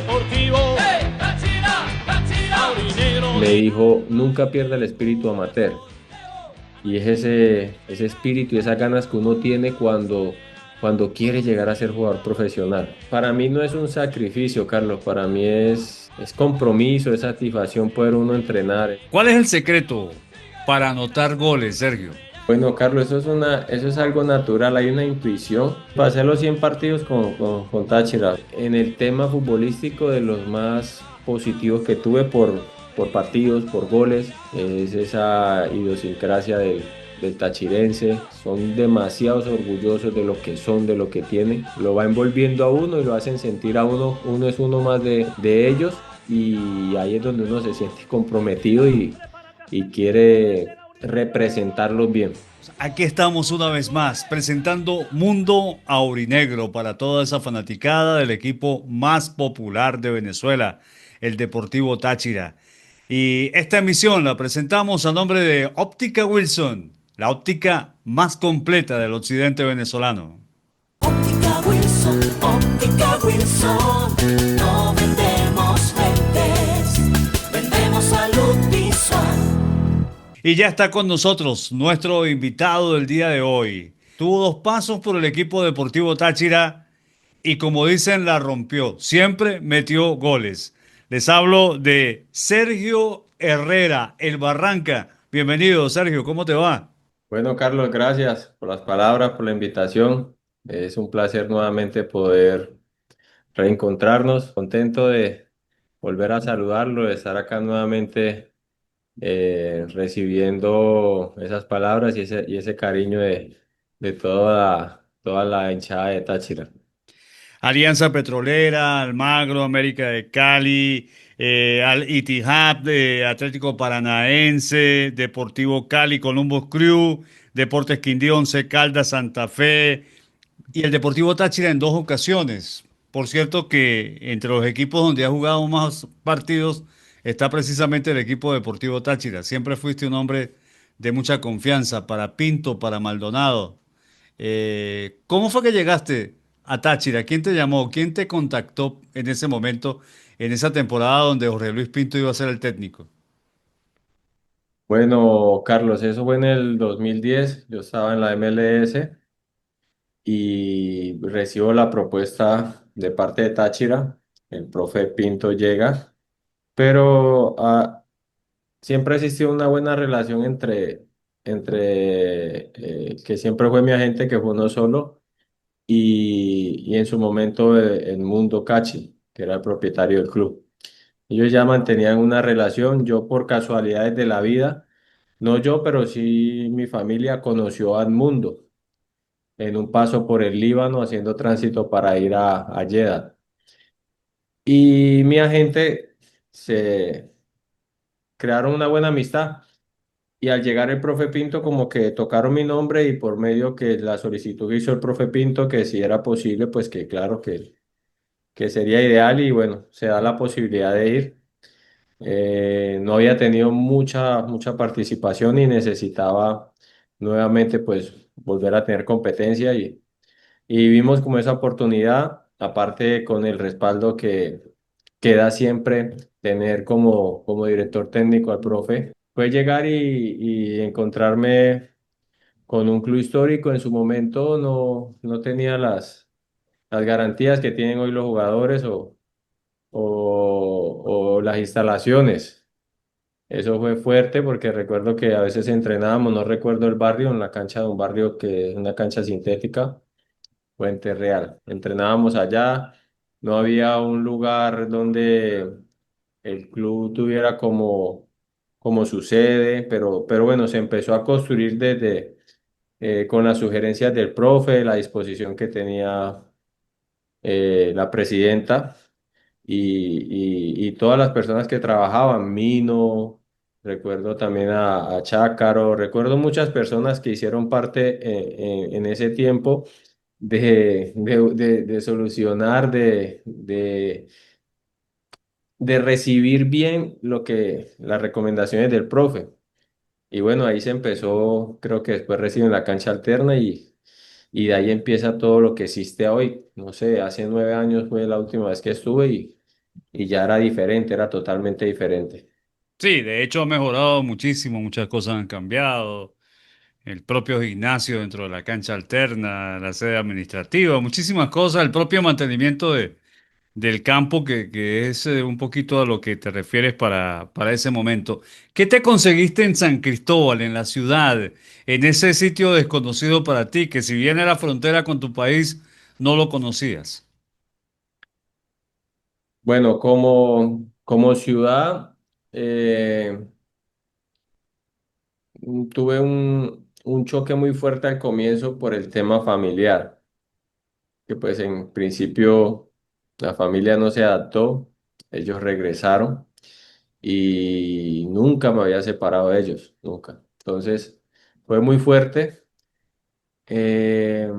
deportivo. ¡Hey! ¡Táchira! ¡Táchira! Aurinegro. Me dijo, nunca pierda el espíritu amateur. Y es ese espíritu y esas ganas que uno tiene cuando quiere llegar a ser jugador profesional. Para mí no es un sacrificio, Carlos, para mí es compromiso, es satisfacción poder uno entrenar. ¿Cuál es el secreto para anotar goles, Sergio? Bueno, Carlos, eso es algo natural, hay una intuición. Pasé los 100 partidos con Táchira. En el tema futbolístico, de los más positivos que tuve por partidos, por goles, es esa idiosincrasia del tachirense. Son demasiados orgullosos de lo que son, de lo que tienen. Lo va envolviendo a uno y lo hacen sentir a uno, uno es uno más de ellos. Y ahí es donde uno se siente comprometido y quiere representarlos bien. Aquí estamos una vez más presentando Mundo Aurinegro para toda esa fanaticada del equipo más popular de Venezuela, el Deportivo Táchira. Y esta emisión la presentamos a nombre de Óptica Wilson, la óptica más completa del occidente venezolano. Óptica Wilson, Óptica Wilson. No vendemos lentes, vendemos salud visual. Y ya está con nosotros nuestro invitado del día de hoy. Tuvo dos pasos por el equipo Deportivo Táchira y como dicen, la rompió. Siempre metió goles. Les hablo de Sergio Herrera, el Barranca. Bienvenido, Sergio, ¿cómo te va? Bueno, Carlos, gracias por las palabras, por la invitación. Es un placer nuevamente poder reencontrarnos. Contento de volver a saludarlo, de estar acá nuevamente recibiendo esas palabras y ese cariño de toda la hinchada de Táchira. Alianza Petrolera, Almagro, América de Cali, Al Ittihad, Atlético Paranaense, Deportivo Cali, Columbus Crew, Deportes Quindío, Once Caldas, Santa Fe y el Deportivo Táchira en dos ocasiones. Por cierto que entre los equipos donde ha jugado más partidos está precisamente el equipo Deportivo Táchira. Siempre fuiste un hombre de mucha confianza para Pinto, para Maldonado. ¿Cómo fue que llegaste a Táchira? ¿Quién te llamó? ¿Quién te contactó en ese momento, en esa temporada donde Jorge Luis Pinto iba a ser el técnico? Bueno, Carlos, eso fue en el 2010. Yo estaba en la MLS y recibo la propuesta de parte de Táchira. El profe Pinto llega, pero siempre ha existido una buena relación entre que siempre fue mi agente, que fue uno solo, y en su momento el Mundo Cachi, que era el propietario del club. Ellos ya mantenían una relación. Yo, por casualidades de la vida, no yo, pero sí mi familia conoció a Edmundo en un paso por el Líbano haciendo tránsito para ir a Jeddah. Y mi agente se crearon una buena amistad. Y al llegar el profe Pinto, como que tocaron mi nombre y por medio que la solicitud que hizo el profe Pinto, que si era posible, pues que claro que sería ideal y bueno, se da la posibilidad de ir. No había tenido mucha participación y necesitaba nuevamente pues volver a tener competencia y vimos como esa oportunidad, aparte con el respaldo que da siempre tener como director técnico al profe, fue llegar y encontrarme con un club histórico. En su momento no tenía las garantías que tienen hoy los jugadores o las instalaciones. Eso fue fuerte porque recuerdo que a veces entrenábamos, no recuerdo el barrio, en la cancha de un barrio que es una cancha sintética, Puente Real. Entrenábamos allá, no había un lugar donde el club tuviera como su sede, pero bueno, se empezó a construir desde con las sugerencias del profe, la disposición que tenía la presidenta y todas las personas que trabajaban, Mino, recuerdo también a Chácaro, recuerdo muchas personas que hicieron parte en ese tiempo de solucionar, de recibir bien las recomendaciones del profe. Y bueno, ahí se empezó, creo que después reciben la cancha alterna y de ahí empieza todo lo que existe hoy. No sé, hace 9 años fue la última vez que estuve y ya era diferente, era totalmente diferente. Sí, de hecho ha mejorado muchísimo, muchas cosas han cambiado. El propio gimnasio dentro de la cancha alterna, la sede administrativa, muchísimas cosas, el propio mantenimiento del campo que es un poquito a lo que te refieres para ese momento. ¿Qué te conseguiste en San Cristóbal, en la ciudad, en ese sitio desconocido para ti, que si bien era frontera con tu país, no lo conocías? Bueno, como ciudad, tuve un choque muy fuerte al comienzo por el tema familiar, que pues en principio la familia no se adaptó, ellos regresaron y nunca me había separado de ellos, nunca. Entonces fue muy fuerte, eh,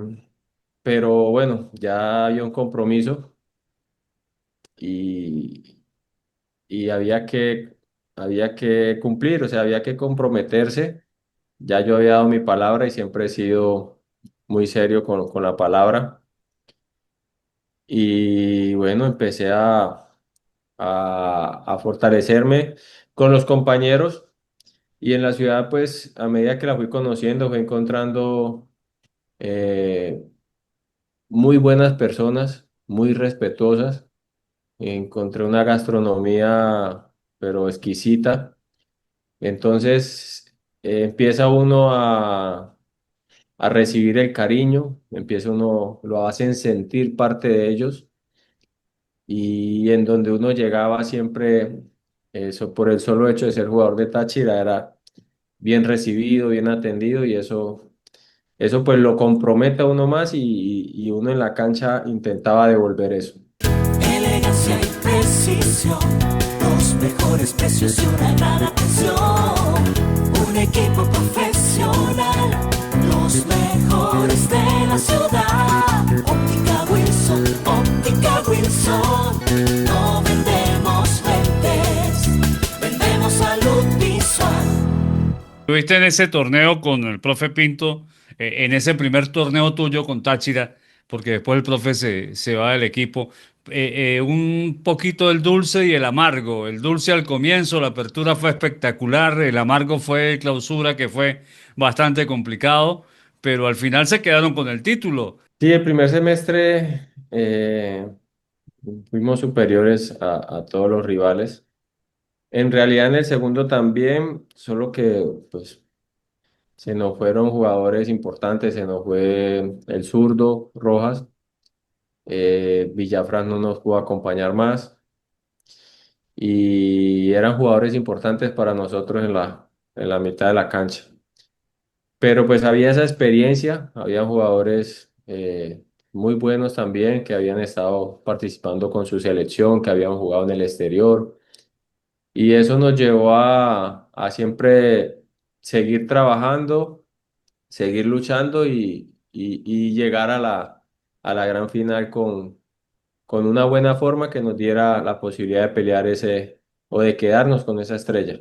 pero bueno, ya había un compromiso y, y había que cumplir, o sea, había que comprometerse. Ya yo había dado mi palabra y siempre he sido muy serio con la palabra. Y bueno, empecé a fortalecerme con los compañeros y en la ciudad, pues a medida que la fui conociendo, fui encontrando eh, muy buenas personas, muy respetuosas. Encontré una gastronomía, pero exquisita. Entonces empieza uno a recibir el cariño, empieza uno, lo hacen sentir parte de ellos y en donde uno llegaba siempre, eso por el solo hecho de ser jugador de Táchira era bien recibido, bien atendido y eso pues lo compromete a uno más y uno en la cancha intentaba devolver eso. Elegancia y precisión, los mejores precios y una gran atención. Un equipo profesional, los mejores de la ciudad. Óptica Wilson, Óptica Wilson. No vendemos lentes, vendemos salud visual. Estuviste en ese torneo con el profe Pinto, en ese primer torneo tuyo con Táchira, porque después el profe se va del equipo. Un poquito el dulce y el amargo. El dulce al comienzo, la apertura fue espectacular, el amargo fue clausura, que fue bastante complicado, pero al final se quedaron con el título. Sí, el primer semestre fuimos superiores a todos los rivales. En realidad en el segundo también, solo que pues se nos fueron jugadores importantes, se nos fue el zurdo Rojas, Villafran no nos pudo acompañar más y eran jugadores importantes para nosotros en la mitad de la cancha. Pero pues había esa experiencia, había jugadores muy buenos también que habían estado participando con su selección, que habían jugado en el exterior. Y eso nos llevó a siempre seguir trabajando, seguir luchando y llegar a la gran final con una buena forma que nos diera la posibilidad de pelear ese o de quedarnos con esa estrella.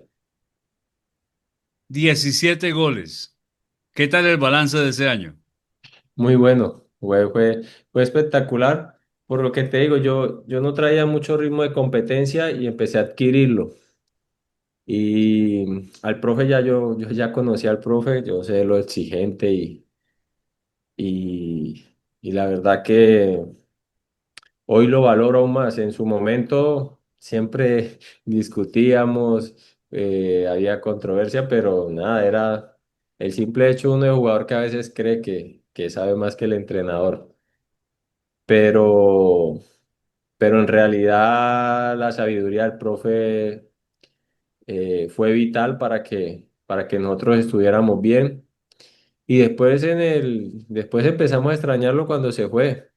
17 goles. ¿Qué tal el balance de ese año? Muy bueno, fue espectacular. Por lo que te digo, yo no traía mucho ritmo de competencia y empecé a adquirirlo. Y al profe yo ya conocía al profe, yo sé lo exigente y, y la verdad que hoy lo valoro aún más. En su momento siempre discutíamos, había controversia, pero nada, era el simple hecho uno de jugador que a veces cree que sabe más que el entrenador. Pero, pero en realidad la sabiduría del profe fue vital para que nosotros estuviéramos bien. Y después después empezamos a extrañarlo cuando se fue.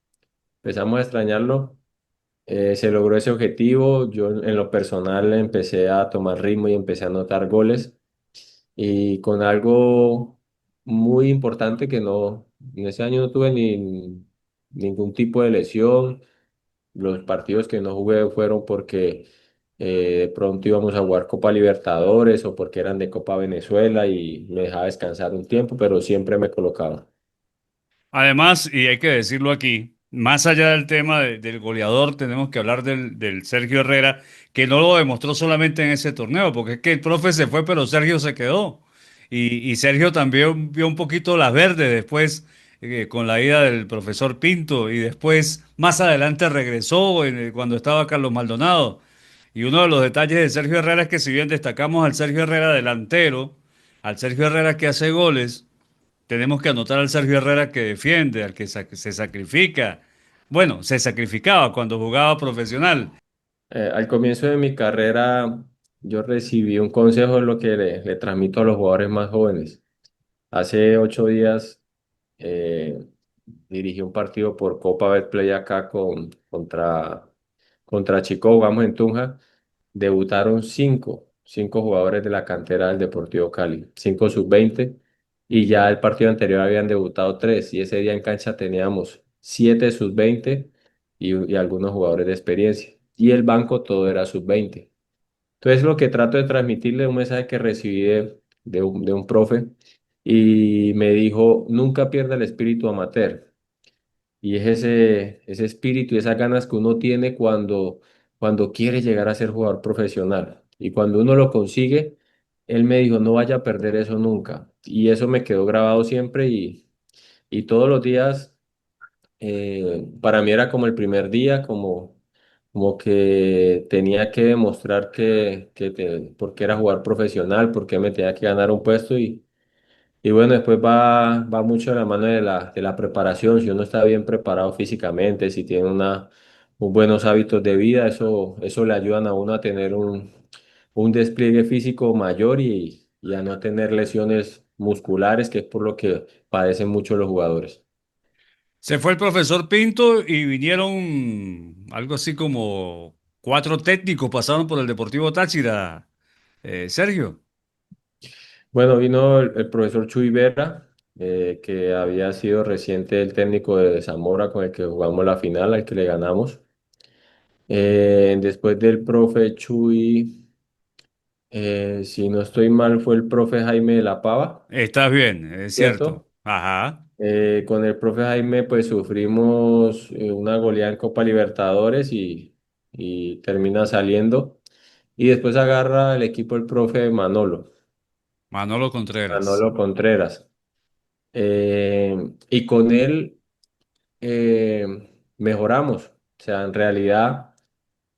Empezamos a extrañarlo. Se logró ese objetivo. Yo en lo personal empecé a tomar ritmo y empecé a anotar goles. Y con algo muy importante que no, en ese año no tuve ningún tipo de lesión. Los partidos que no jugué fueron porque de pronto íbamos a jugar Copa Libertadores o porque eran de Copa Venezuela y me dejaba descansar un tiempo, pero siempre me colocaba. Además, y hay que decirlo aquí, más allá del tema del goleador, tenemos que hablar del Sergio Herrera, que no lo demostró solamente en ese torneo, porque es que el profe se fue, pero Sergio se quedó. Y Sergio también vio un poquito las verdes después, con la ida del profesor Pinto, y después, más adelante, regresó cuando estaba Carlos Maldonado. Y uno de los detalles de Sergio Herrera es que si bien destacamos al Sergio Herrera delantero, al Sergio Herrera que hace goles, tenemos que anotar al Sergio Herrera que defiende, al que se sacrifica. Bueno, se sacrificaba cuando jugaba profesional. Al comienzo de mi carrera, yo recibí un consejo en lo que le transmito a los jugadores más jóvenes. Hace 8 días eh, dirigí un partido por Copa Betplay acá contra Chico, jugamos en Tunja. Debutaron cinco jugadores de la cantera del Deportivo Cali, 5 sub-20, y ya el partido anterior habían debutado tres, y ese día en cancha teníamos 7 sub-20 y algunos jugadores de experiencia, y el banco todo era sub-20. Entonces lo que trato de transmitirle un mensaje que recibí de un profe, y me dijo, nunca pierda el espíritu amateur. Y es ese espíritu y esas ganas que uno tiene cuando quiere llegar a ser jugador profesional. Y cuando uno lo consigue, él me dijo, no vaya a perder eso nunca. Y eso me quedó grabado siempre y todos los días, para mí era como el primer día, como que tenía que demostrar por qué era jugar profesional, por qué me tenía que ganar un puesto y bueno, después va mucho de la mano de la preparación. Si uno está bien preparado físicamente, si tiene buenos hábitos de vida, eso le ayudan a uno a tener un despliegue físico mayor y a no tener lesiones musculares, que es por lo que padecen mucho los jugadores. Se fue el profesor Pinto y vinieron algo así como cuatro técnicos pasaron por el Deportivo Táchira. Sergio, Bueno, vino el profesor Chuy Vera, que había sido reciente el técnico de Zamora con el que jugamos la final, al que le ganamos. Después del profe Chuy. Si no estoy mal, fue el profe Jaime de la Pava, estás bien, es cierto. ¿cierto? Ajá. Con el profe Jaime, pues sufrimos una goleada en Copa Libertadores y termina saliendo. Y después agarra el equipo el profe Manolo Contreras. Manolo Contreras. Y con él eh, mejoramos. O sea, en realidad.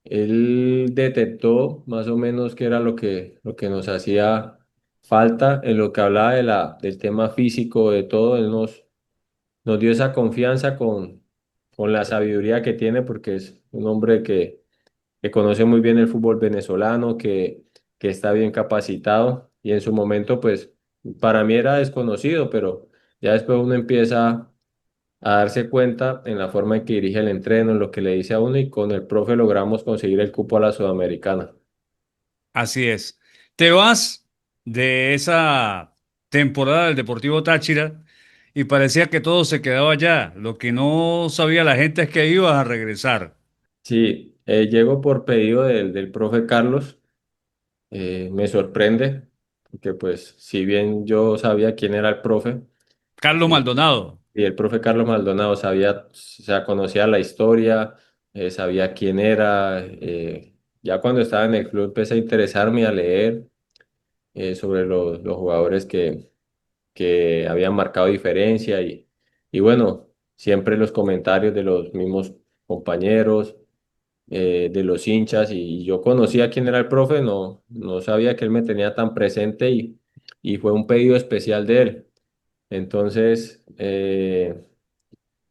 Él detectó más o menos qué era lo que nos hacía falta en lo que hablaba del tema físico, de todo. Él nos dio esa confianza con la sabiduría que tiene, porque es un hombre que conoce muy bien el fútbol venezolano, que está bien capacitado. Y en su momento, pues, para mí era desconocido, pero ya después uno empieza a darse cuenta en la forma en que dirige el entreno, en lo que le dice a uno y con el profe logramos conseguir el cupo a la Sudamericana. Así es. Te vas de esa temporada del Deportivo Táchira y parecía que todo se quedaba allá. Lo que no sabía la gente es que ibas a regresar. Sí, llego por pedido del profe Carlos, me sorprende, porque pues si bien yo sabía quién era el profe, Carlos eh, Maldonado. y el profe Carlos Maldonado sabía, o sea, conocía la historia, sabía quién era, ya cuando estaba en el club empecé a interesarme, a leer sobre los jugadores que habían marcado diferencia y bueno, siempre los comentarios de los mismos compañeros, de los hinchas y yo conocía quién era el profe, no sabía que él me tenía tan presente y fue un pedido especial de él. Entonces,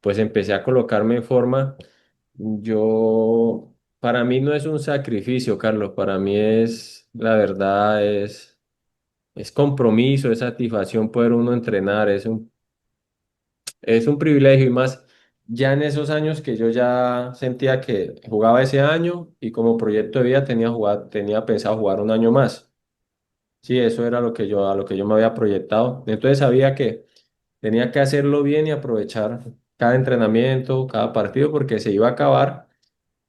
pues empecé a colocarme en forma. Para mí no es un sacrificio, Carlos, para mí la verdad, es compromiso, es satisfacción poder uno entrenar, es un privilegio y más ya en esos años que yo ya sentía que jugaba ese año y como proyecto de vida tenía pensado jugar un año más. Sí, eso era a lo que yo me había proyectado. Entonces sabía que tenía que hacerlo bien y aprovechar cada entrenamiento, cada partido porque se iba a acabar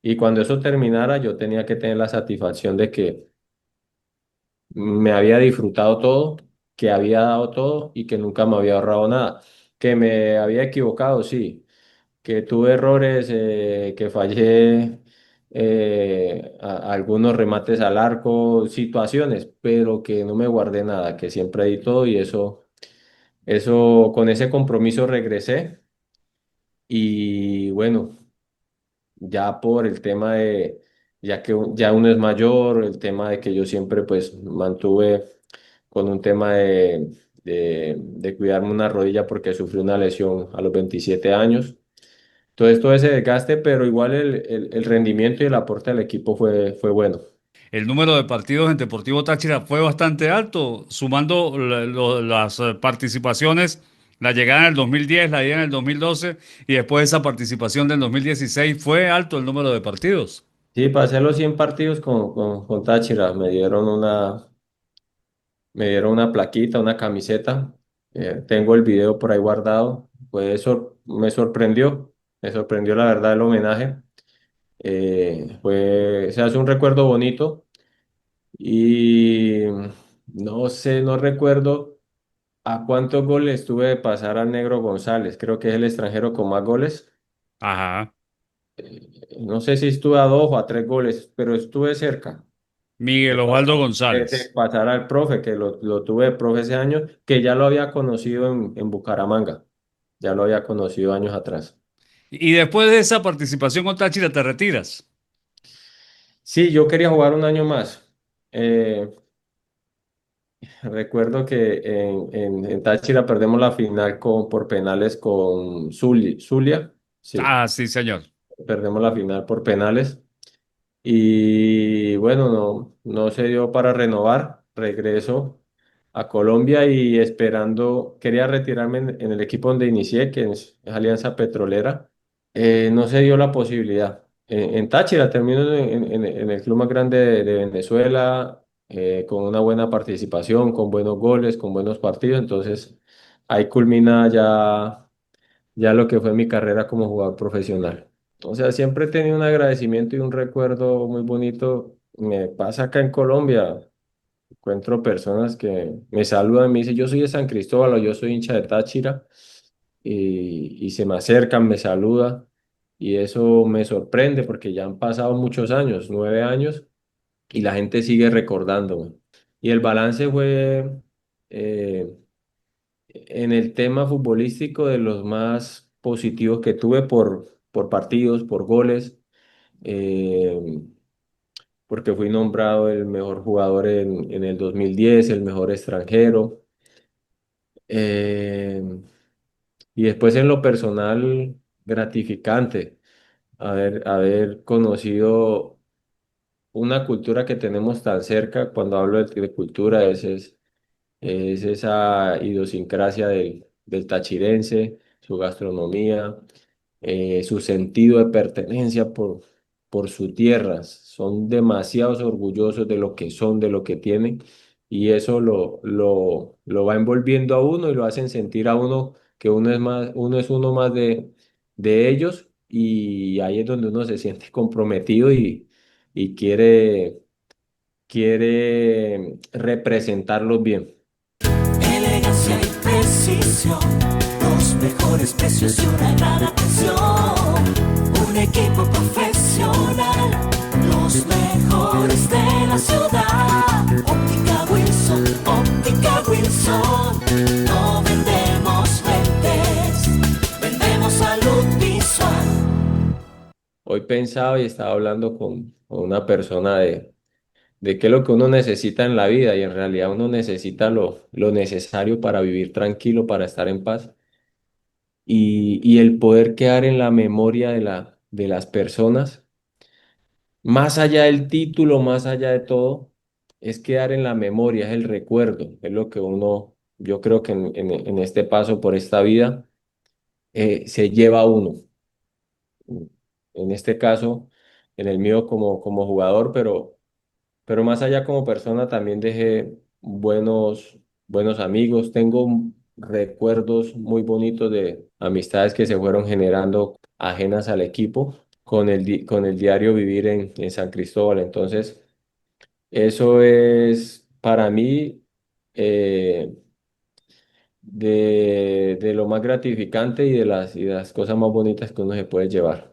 y cuando eso terminara yo tenía que tener la satisfacción de que me había disfrutado todo, que había dado todo y que nunca me había ahorrado nada. Que me había equivocado, sí, que tuve errores, que fallé algunos remates al arco, situaciones, pero que no me guardé nada, que siempre di todo y eso con ese compromiso regresé y bueno, ya por el tema de, ya que ya uno es mayor, el tema de que yo siempre pues mantuve con un tema de cuidarme una rodilla porque sufrí una lesión a los 27 años. Entonces todo ese desgaste, pero igual el rendimiento y el aporte al equipo fue bueno. El número de partidos en Deportivo Táchira fue bastante alto, sumando las participaciones, la llegada en el 2010, la llegada en el 2012 y después de esa participación del 2016 fue alto el número de partidos. Sí, pasé los 100 partidos con Táchira, me dieron una plaquita, una camiseta, tengo el video por ahí guardado, pues eso me sorprendió la verdad el homenaje, se hace un recuerdo bonito y no sé, no recuerdo a cuántos goles tuve de pasar al Negro González, creo que es el extranjero con más goles. Ajá. No sé si estuve a 2 o a 3 goles, pero estuve cerca Miguel Osvaldo de González. pasar al profe, que lo tuve de profe ese año, que ya lo había conocido en Bucaramanga, ya lo había conocido años atrás. Y después de esa participación con Táchira te retiras. Sí, yo quería jugar un año más. Eh, Recuerdo que en Táchira perdemos la final por penales con Zulia, sí, Ah, sí, señor. perdemos la final por penales. Y bueno, no se dio para renovar. Regreso a Colombia y esperando, quería retirarme en el equipo donde inicié, que es Alianza Petrolera. No se dio la posibilidad. En Táchira termino en el club más grande de Venezuela, con una buena participación, con buenos goles, con buenos partidos. Entonces ahí culmina ya lo que fue mi carrera como jugador profesional. O sea, siempre he tenido un agradecimiento y un recuerdo muy bonito. Me pasa acá en Colombia, encuentro personas que me saludan, me dicen, yo soy de San Cristóbal o yo soy hincha de Táchira, y se me acercan, me saludan, y eso me sorprende porque ya han pasado muchos años, 9 años, y la gente sigue recordándome. Y el balance fue, eh, en el tema futbolístico, de los más positivos que tuve por partidos, por goles, eh, porque fui nombrado el mejor jugador en el 2010, el mejor extranjero. eh, y después en lo personal, gratificante haber conocido una cultura que tenemos tan cerca. Cuando hablo de cultura, es esa idiosincrasia del tachirense, su gastronomía, su sentido de pertenencia por su tierra. Son demasiados orgullosos de lo que son, de lo que tienen, y eso lo va envolviendo a uno y lo hacen sentir a uno que uno es uno más de ellos, y ahí es donde uno se siente comprometido y quiere representarlos bien. Elegancia y precisión, los mejores precios y una gran atención. Un equipo profesional, los mejores de la ciudad. Óptica Wilson, Óptica Wilson. No vendemos lentes, vendemos salud visual. Hoy pensaba y estaba hablando con una persona de qué es lo que uno necesita en la vida, y en realidad uno necesita lo necesario para vivir tranquilo, para estar en paz, y el poder quedar en la memoria de las personas, más allá del título, más allá de todo, es quedar en la memoria, es el recuerdo, es lo que uno, yo creo que en este paso por esta vida, se lleva uno. En este caso, en el mío como jugador, pero más allá como persona también dejé buenos amigos. Tengo recuerdos muy bonitos de amistades que se fueron generando ajenas al equipo con el diario vivir en San Cristóbal. Entonces, eso es para mí, eh, de lo más gratificante y de las cosas más bonitas que uno se puede llevar.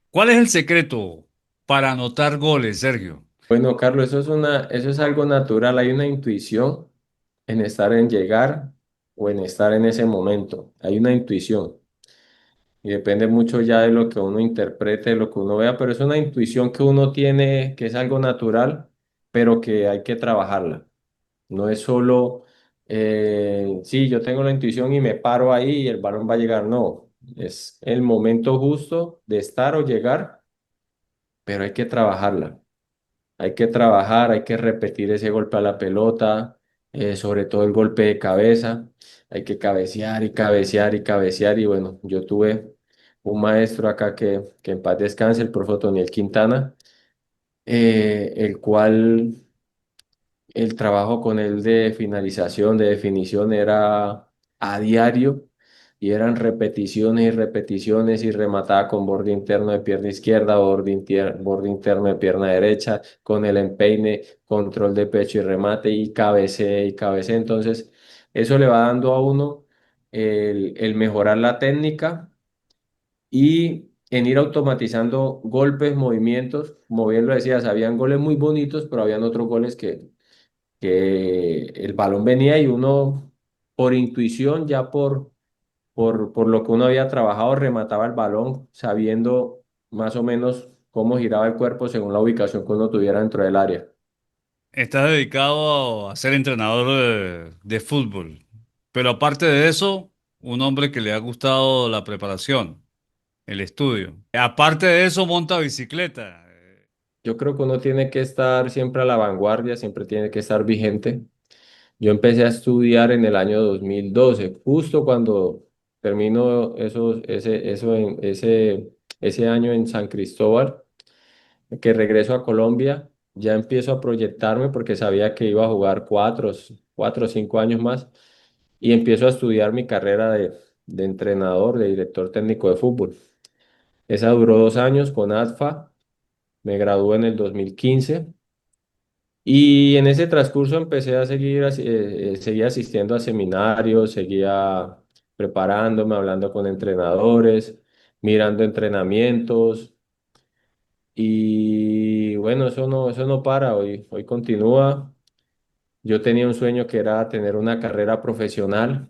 ¿Cuál es el secreto para anotar goles, Sergio? Bueno, Carlos, eso es algo natural. Hay una intuición en estar en llegar o en estar en ese momento. Hay una intuición y depende mucho ya de lo que uno interprete, de lo que uno vea, pero es una intuición que uno tiene, que es algo natural, pero que hay que trabajarla. No es solo, sí, yo tengo la intuición y me paro ahí y el balón va a llegar. No, es el momento justo de estar o llegar, pero hay que trabajarla. Hay que trabajar, hay que repetir ese golpe a la pelota, sobre todo el golpe de cabeza. Hay que cabecear y cabecear y cabecear. Y bueno, yo tuve un maestro acá que en paz descanse, el profe Otoniel Quintana, el cual el trabajo con él de finalización, de definición, era a diario y eran repeticiones y repeticiones y remataba con borde interno de pierna izquierda, borde interno de pierna derecha, con el empeine, control de pecho y remate y cabecea y cabecea. Entonces, eso le va dando a uno el mejorar la técnica y en ir automatizando golpes, movimientos. Como bien lo decías, habían goles muy bonitos, pero habían otros goles que el balón venía y uno por intuición, ya por lo que uno había trabajado, remataba el balón sabiendo más o menos cómo giraba el cuerpo según la ubicación que uno tuviera dentro del área. Estás dedicado a ser entrenador de fútbol, pero aparte de eso, un hombre que le ha gustado la preparación, el estudio. Aparte de eso, monta bicicleta. Yo creo que uno tiene que estar siempre a la vanguardia, siempre tiene que estar vigente. Yo empecé a estudiar en el año 2012, justo cuando termino ese año en San Cristóbal, que regreso a Colombia, ya empiezo a proyectarme porque sabía que iba a jugar 4 o 5 años más y empiezo a estudiar mi carrera de entrenador, de director técnico de fútbol. Esa duró 2 años con ADFA, me gradué en el 2015 y en ese transcurso empecé a seguía asistiendo a seminarios, seguía preparándome, hablando con entrenadores, mirando entrenamientos. Y bueno, eso no para, hoy continúa. Yo tenía un sueño que era tener una carrera profesional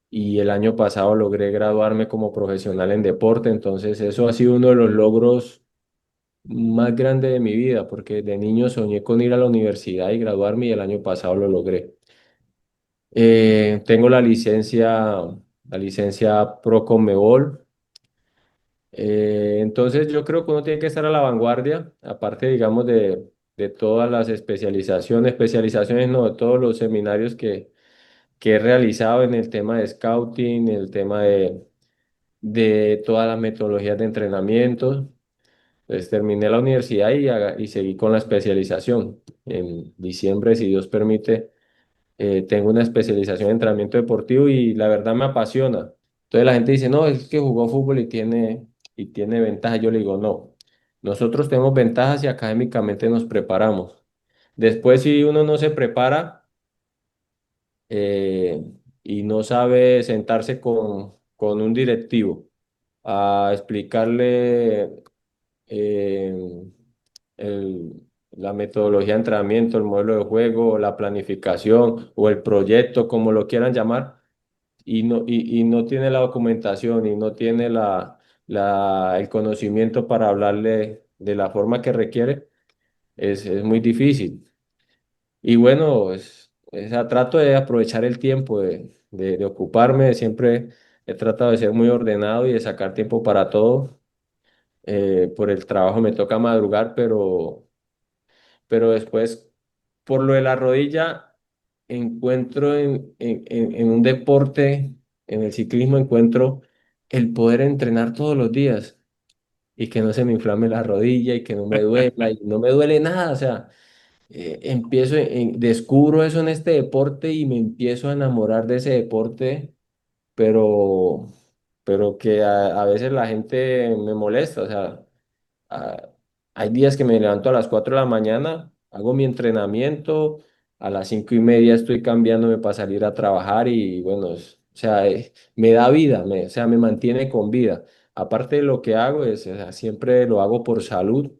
y el año pasado logré graduarme como profesional en deporte, entonces eso ha sido uno de los logros más grandes de mi vida, porque de niño soñé con ir a la universidad y graduarme y el año pasado lo logré. Tengo la licencia Pro Conmebol. Entonces yo creo que uno tiene que estar a la vanguardia, aparte, digamos, de todas las especializaciones no, de todos los seminarios que he realizado en el tema de scouting, el tema de todas las metodologías de entrenamiento. Entonces terminé la universidad y seguí con la especialización. En diciembre, si Dios permite, tengo una especialización en entrenamiento deportivo y la verdad me apasiona. Entonces la gente dice, no, es que jugó fútbol y tiene ventaja. Yo le digo, no, nosotros tenemos ventajas y académicamente nos preparamos. Después, si uno no se prepara eh, y no sabe sentarse con un directivo a explicarle eh, la metodología de entrenamiento, el modelo de juego, la planificación o el proyecto, como lo quieran llamar, y no tiene la documentación y no tiene el conocimiento para hablarle de la forma que requiere, es muy difícil. Y bueno, trato de aprovechar el tiempo, de ocuparme, siempre he tratado de ser muy ordenado y de sacar tiempo para todo. Por el trabajo me toca madrugar, pero después, por lo de la rodilla, encuentro en un deporte, en el ciclismo, encuentro el poder entrenar todos los días y que no se me inflame la rodilla y que no me duela y no me duele nada. O sea, descubro eso en este deporte y me empiezo a enamorar de ese deporte, pero, pero que a veces la gente me molesta. O sea, Ah, hay días que me levanto a las 4 de la mañana, hago mi entrenamiento, a las 5:30 estoy cambiándome para salir a trabajar y bueno, o sea, me da vida, o sea, me mantiene con vida. Aparte de lo que hago, o sea, siempre lo hago por salud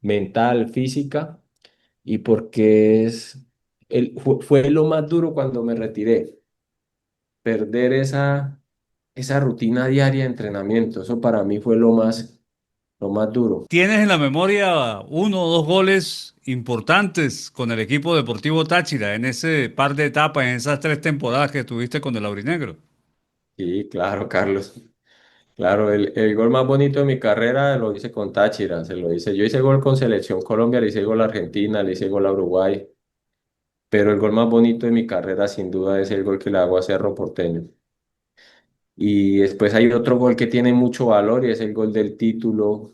mental, física y porque fue lo más duro cuando me retiré, perder esa rutina diaria de entrenamiento. Eso para mí fue lo más duro. ¿Tienes en la memoria uno o dos goles importantes con el equipo Deportivo Táchira en ese par de etapas, en esas 3 temporadas que estuviste con el Aurinegro? Sí, claro, Carlos. Claro, el gol más bonito de mi carrera lo hice con Táchira, se lo hice. Yo hice gol con Selección Colombia, le hice gol a Argentina, le hice gol a Uruguay, pero el gol más bonito de mi carrera sin duda es el gol que le hago a Cerro Porteño. Y después hay otro gol que tiene mucho valor y es el gol del título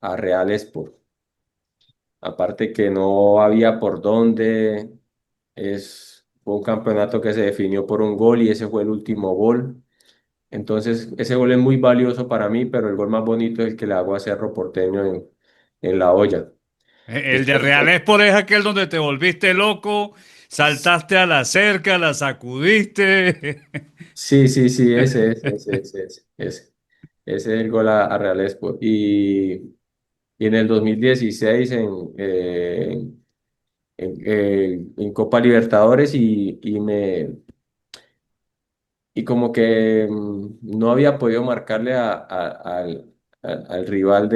a Real Sport. Aparte que no había por dónde, fue un campeonato que se definió por un gol y ese fue el último gol. Entonces, ese gol es muy valioso para mí, pero el gol más bonito es el que le hago a Cerro Porteño en la olla. El de Después, Real Esport es aquel donde te volviste loco, saltaste a la cerca, la sacudiste. sí, sí, sí, ese. Ese es el gol a Real Espo. Y en el 2016 en Copa Libertadores y como que no había podido marcarle al rival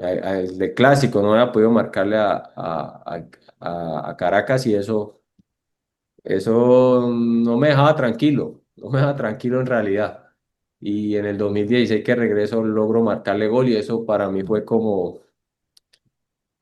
al de Clásico, no había podido marcarle a Caracas y eso no me dejaba tranquilo, no me dejaba tranquilo en realidad. Y en el 2016 que regreso logro marcarle gol y eso para mí fue como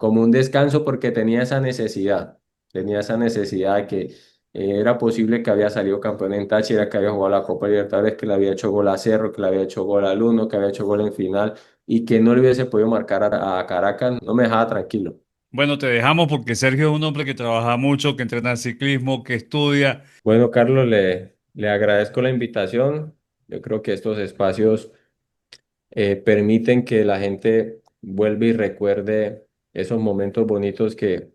un descanso porque tenía esa necesidad de que era posible que había salido campeón en Táchira, que había jugado la Copa Libertadores, que le había hecho gol a Cerro, que le había hecho gol al Uno, que había hecho gol en final y que no le hubiese podido marcar a Caracas, no me dejaba tranquilo. Bueno, te dejamos porque Sergio es un hombre que trabaja mucho, que entrena ciclismo, que estudia. Bueno, Carlos, le agradezco la invitación. Yo creo que estos espacios permiten que la gente vuelva y recuerde esos momentos bonitos que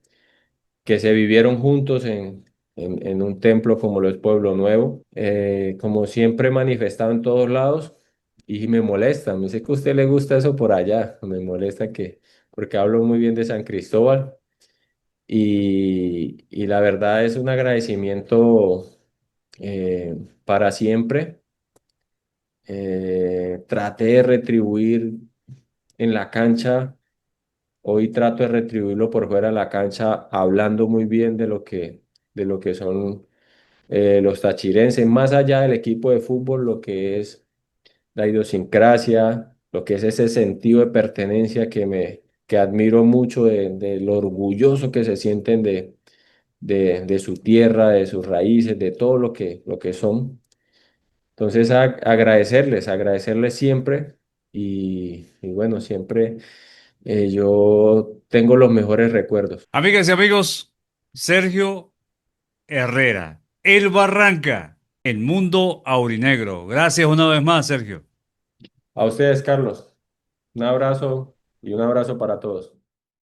se vivieron juntos en un templo como lo es Pueblo Nuevo. Como siempre he manifestado en todos lados y me molesta, me sé que a usted le gusta eso por allá, me molesta porque hablo muy bien de San Cristóbal y la verdad es un agradecimiento para siempre. Traté de retribuir en la cancha. Hoy trato de retribuirlo por fuera de la cancha, hablando muy bien de lo que son los tachirenses, más allá del equipo de fútbol, lo que es la idiosincrasia, lo que es ese sentido de pertenencia que admiro mucho de lo orgulloso que se sienten de su tierra, de sus raíces, de todo lo que son. Entonces, agradecerles siempre y bueno, siempre yo tengo los mejores recuerdos. Amigas y amigos, Sergio Herrera, El Barranca, el mundo aurinegro. Gracias una vez más, Sergio. A ustedes, Carlos, un abrazo y un abrazo para todos.